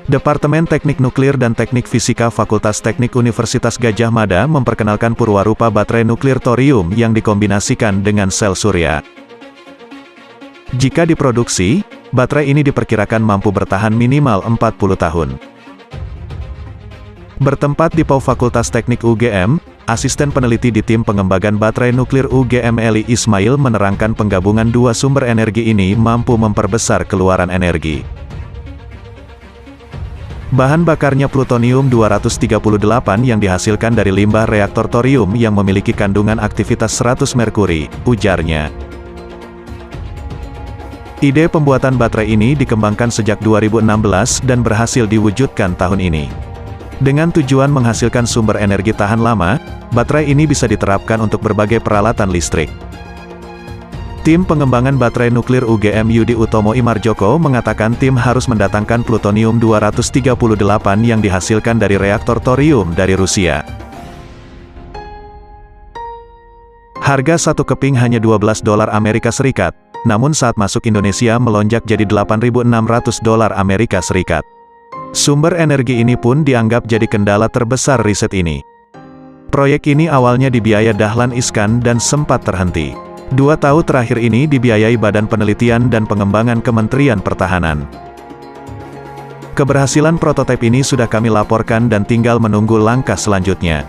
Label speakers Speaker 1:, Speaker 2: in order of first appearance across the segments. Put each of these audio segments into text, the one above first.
Speaker 1: Departemen Teknik Nuklir dan Teknik Fisika Fakultas Teknik Universitas Gadjah Mada memperkenalkan purwarupa baterai nuklir thorium yang dikombinasikan dengan sel surya. Jika diproduksi, baterai ini diperkirakan mampu bertahan minimal 40 tahun. Bertempat di PAU Fakultas Teknik UGM, asisten peneliti di tim pengembangan baterai nuklir UGM Eli Ismail menerangkan penggabungan dua sumber energi ini mampu memperbesar keluaran energi. Bahan bakarnya plutonium-238 yang dihasilkan dari limbah reaktor thorium yang memiliki kandungan aktivitas 100 merkuri, ujarnya. Ide pembuatan baterai ini dikembangkan sejak 2016 dan berhasil diwujudkan tahun ini. Dengan tujuan menghasilkan sumber energi tahan lama, baterai ini bisa diterapkan untuk berbagai peralatan listrik. Tim pengembangan baterai nuklir UGM Yudi Utomo Imarjoko mengatakan tim harus mendatangkan plutonium-238 yang dihasilkan dari reaktor thorium dari Rusia. Harga satu keping hanya $12 Amerika Serikat, namun saat masuk Indonesia melonjak jadi $8.600 Amerika Serikat. Sumber energi ini pun dianggap jadi kendala terbesar riset ini. Proyek ini awalnya dibiayai Dahlan Iskan dan sempat terhenti. 2 tahun terakhir ini dibiayai Badan Penelitian dan Pengembangan Kementerian Pertahanan. Keberhasilan prototipe ini sudah kami laporkan dan tinggal menunggu langkah selanjutnya.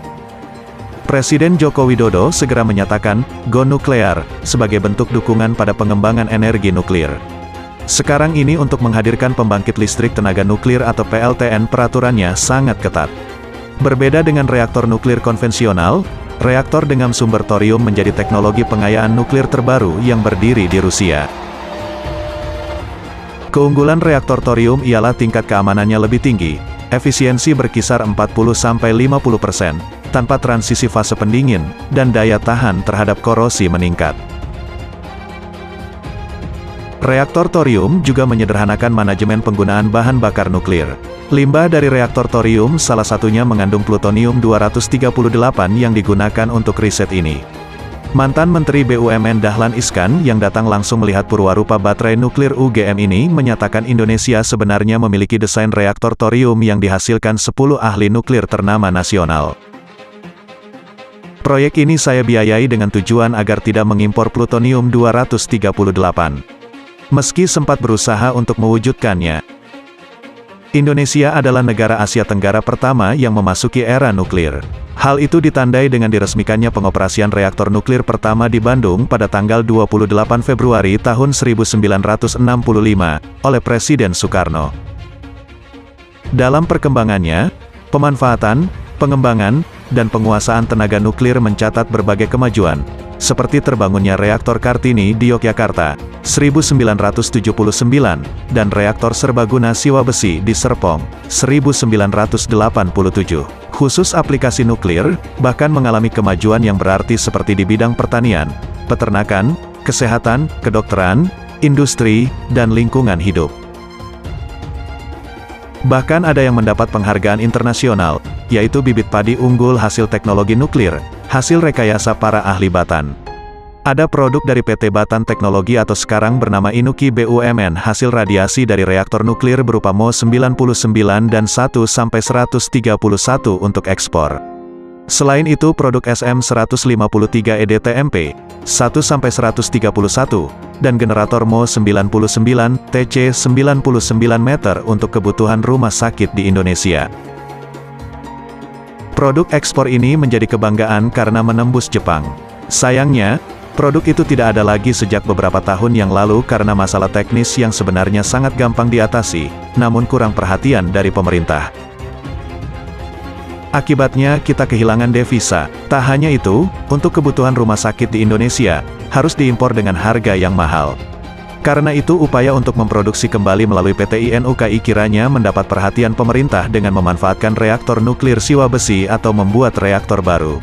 Speaker 1: Presiden Joko Widodo segera menyatakan, "Go nuklear," sebagai bentuk dukungan pada pengembangan energi nuklir. Sekarang ini untuk menghadirkan pembangkit listrik tenaga nuklir atau PLTN peraturannya sangat ketat. Berbeda dengan reaktor nuklir konvensional, reaktor dengan sumber thorium menjadi teknologi pengayaan nuklir terbaru yang berdiri di Rusia. Keunggulan reaktor thorium ialah tingkat keamanannya lebih tinggi, efisiensi berkisar 40–50%, tanpa transisi fase pendingin, dan daya tahan terhadap korosi meningkat. Reaktor thorium juga menyederhanakan manajemen penggunaan bahan bakar nuklir. Limbah dari reaktor thorium salah satunya mengandung plutonium-238 yang digunakan untuk riset ini. Mantan Menteri BUMN Dahlan Iskan yang datang langsung melihat purwarupa baterai nuklir UGM ini menyatakan Indonesia sebenarnya memiliki desain reaktor thorium yang dihasilkan 10 ahli nuklir ternama nasional. Proyek ini saya biayai dengan tujuan agar tidak mengimpor plutonium-238. Meski sempat berusaha untuk mewujudkannya, Indonesia adalah negara Asia Tenggara pertama yang memasuki era nuklir. Hal itu ditandai dengan diresmikannya pengoperasian reaktor nuklir pertama di Bandung pada tanggal 28 Februari tahun 1965, oleh Presiden Soekarno. Dalam perkembangannya, pemanfaatan, pengembangan, dan penguasaan tenaga nuklir mencatat berbagai kemajuan, seperti terbangunnya reaktor Kartini di Yogyakarta, 1979, dan reaktor serbaguna Siwa Besi di Serpong, 1987. Khusus aplikasi nuklir, bahkan mengalami kemajuan yang berarti seperti di bidang pertanian, peternakan, kesehatan, kedokteran, industri, dan lingkungan hidup. Bahkan ada yang mendapat penghargaan internasional, yaitu bibit padi unggul hasil teknologi nuklir, hasil rekayasa para ahli Batan. Ada produk dari PT Batan Teknologi atau sekarang bernama Inuki BUMN hasil radiasi dari reaktor nuklir berupa Mo 99 dan 1–131 untuk ekspor. Selain itu produk SM153 EDTMP, 1–131, dan generator Mo 99 TC 99 meter untuk kebutuhan rumah sakit di Indonesia. Produk ekspor ini menjadi kebanggaan karena menembus Jepang. Sayangnya, produk itu tidak ada lagi sejak beberapa tahun yang lalu karena masalah teknis yang sebenarnya sangat gampang diatasi, namun kurang perhatian dari pemerintah. Akibatnya kita kehilangan devisa. Tak hanya itu, untuk kebutuhan rumah sakit di Indonesia, harus diimpor dengan harga yang mahal. Karena itu upaya untuk memproduksi kembali melalui PT INUKI kiranya mendapat perhatian pemerintah dengan memanfaatkan reaktor nuklir Siwa Besi atau membuat reaktor baru.